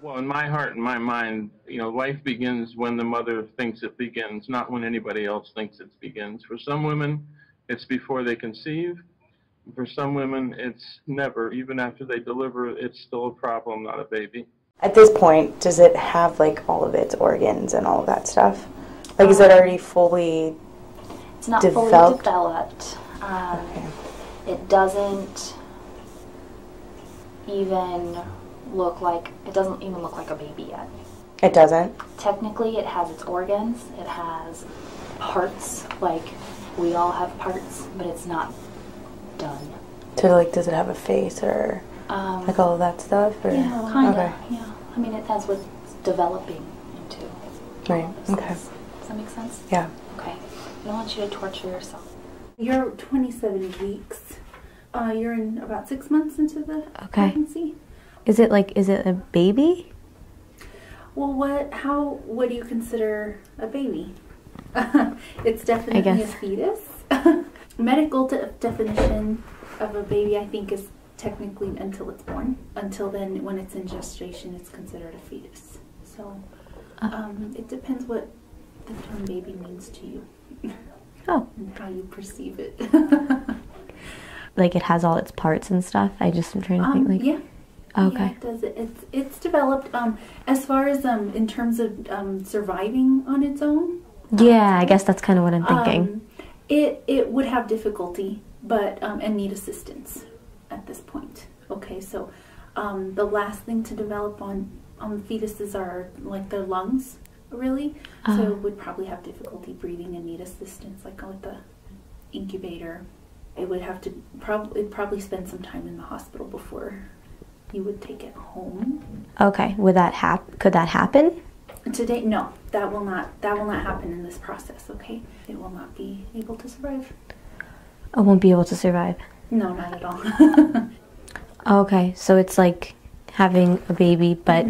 Well, in my heart and my mind, you know, life begins when the mother thinks it begins, not when anybody else thinks it begins. For some women, it's before they conceive. For some women, it's never. Even after they deliver, it's still a problem, not a baby. At this point, does it have like all of its organs and all of that stuff? Like, is it already fully It's not developed? fully developed. Okay. It doesn't even look like a baby yet. It doesn't? Technically, it has its organs. It has parts, like we all have parts, but it's not done. So, like, does it have a face or like all of that stuff? Or? Yeah, kind of. Okay. Yeah. I mean, that's what it's developing into. Right. Okay. Does that make sense? Yeah. Okay. I don't want you to torture yourself. You're 27 weeks. You're in about 6 months into the pregnancy. Is it a baby? Well, what do you consider a baby? It's definitely a fetus. Medical definition of a baby, I think, is technically until it's born. Until then, when it's in gestation, it's considered a fetus. So it depends what the term baby means to you. Oh. And how you perceive it. Like it has all its parts and stuff? I just am trying to think like... Yeah. Okay. Yeah, it does. It's developed. As far as in terms of surviving on its own. Yeah, I guess that's kind of what I'm thinking. It would have difficulty, but and need assistance at this point. Okay, so the last thing to develop on fetuses are like their lungs, really. So it would probably have difficulty breathing and need assistance, like with the incubator. It would have to probably spend some time in the hospital before you would take it home. Okay, could that happen? Today, no, that will not happen in this process. Okay, it will not be able to survive. I won't be able to survive. No, not at all. Okay, so it's like having a baby, but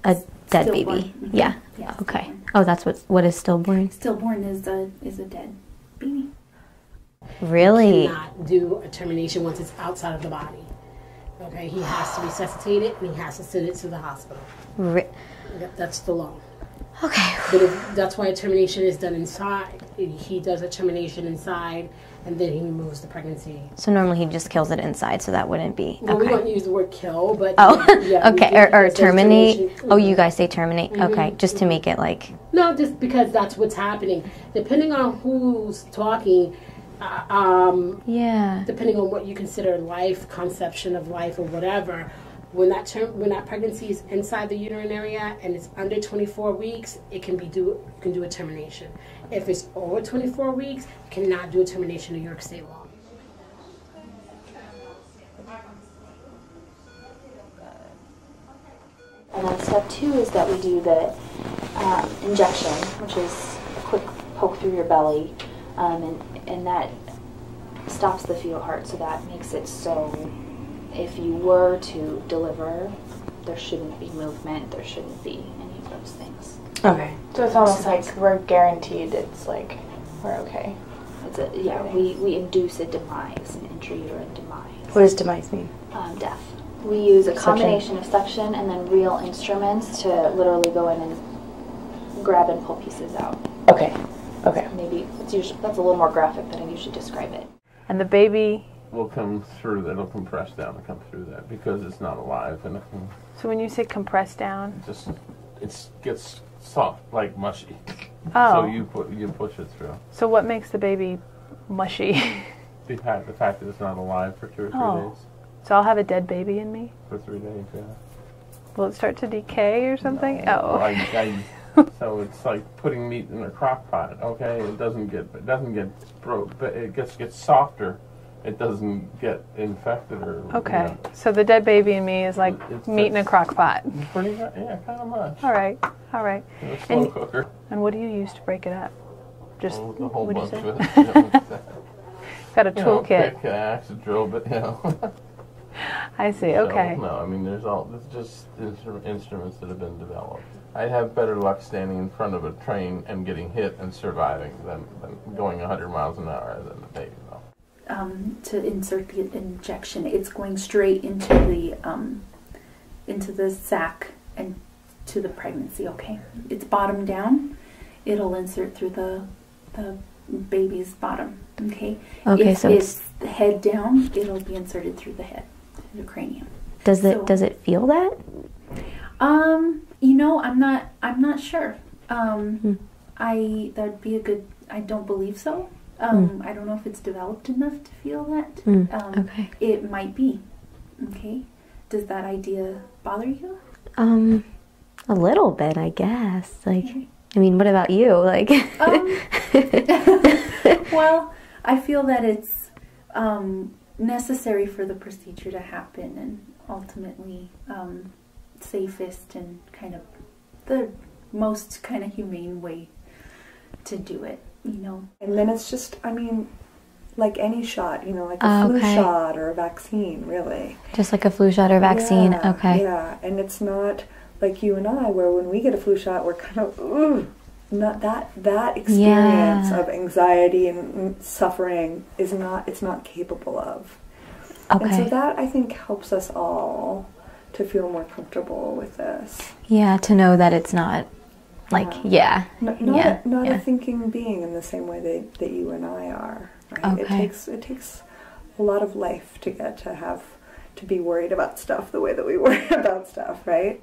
a dead Stillborn. baby. Yeah. Yeah. Okay. Stillborn. Oh, that's what is stillborn. Stillborn is a dead baby. Really? He cannot do a termination once it's outside of the body. Okay, he has to resuscitate it and he has to send it to the hospital. That's the law. Okay. But that's why a termination is done inside. He does a termination inside and then he removes the pregnancy. So normally he just kills it inside, so that wouldn't be. Well, okay. we don't use the word kill, but yeah, okay, or terminate. Oh, you Mm-hmm. guys say terminate. Okay, just to make it like. No, just because that's what's happening. Depending on who's talking. Yeah. Depending on what you consider life, conception of life, or whatever, when that pregnancy is inside the uterine area and it's under 24 weeks, you can do a termination. If it's over 24 weeks, you cannot do a termination in New York State law. And then step 2 is that we do the injection, which is a quick poke through your belly, and that stops the fetal heart, so that makes it so if you were to deliver, there shouldn't be movement, there shouldn't be any of those things. Okay. So it's almost like we're guaranteed it's like, we're okay. We induce a demise, an intrauterine demise. What does demise mean? Death. We use a Suction. combination of suction and then real instruments to literally go in and grab and pull pieces out. Okay. Okay. Maybe that's a little more graphic than I usually describe it. And the baby Will come through that. It'll compress down and come through that because it's not alive, and So when you say compress down, it gets soft, like mushy. Oh. So you push it through. So what makes the baby mushy? The fact that it's not alive for 2 or 3 days. So I'll have a dead baby in me? For 3 days, yeah. Will it start to decay or something? No, so it's like putting meat in a crock pot. Okay, it doesn't get broke, but it gets softer. It doesn't get infected or. Okay, You know. so the dead baby in me is like meat in a crock pot. Pretty much, yeah, kind of much. All right, all right. In a slow cooker. And what do you use to break it up? Just a whole bunch of it. Got a toolkit. Pick, axe, a drill bit, I see. Okay. So, no, I mean there's just instruments that have been developed. I'd have better luck standing in front of a train and getting hit and surviving than going 100 miles an hour than the baby. To insert the injection, it's going straight into the sac and to the pregnancy. Okay, it's bottom down. It'll insert through the baby's bottom. Okay. Okay, if so it's the head down, it'll be inserted through the head, through the cranium. Does it feel that? You know, I'm not sure. That'd be a good. I don't believe so. I don't know if it's developed enough to feel that. Okay. It might be. Okay. Does that idea bother you? A little bit, I guess. Like, I mean, what about you? Like, well, I feel that it's necessary for the procedure to happen, and ultimately safest and kind of the most kind of humane way to do it, you know. And then it's just, I mean, like any shot, you know, like a flu shot or a vaccine, really. Just like a flu shot or vaccine, okay. Yeah, and it's not like you and I, where when we get a flu shot, we're kind of, ooh, not that experience of anxiety and suffering is not, it's not capable of. Okay. And so that, I think, helps us all to feel more comfortable with this. Yeah, to know that it's not, like, not a thinking being in the same way that you and I are. Right? Okay. It takes a lot of life to get to be worried about stuff the way that we worry about stuff, right?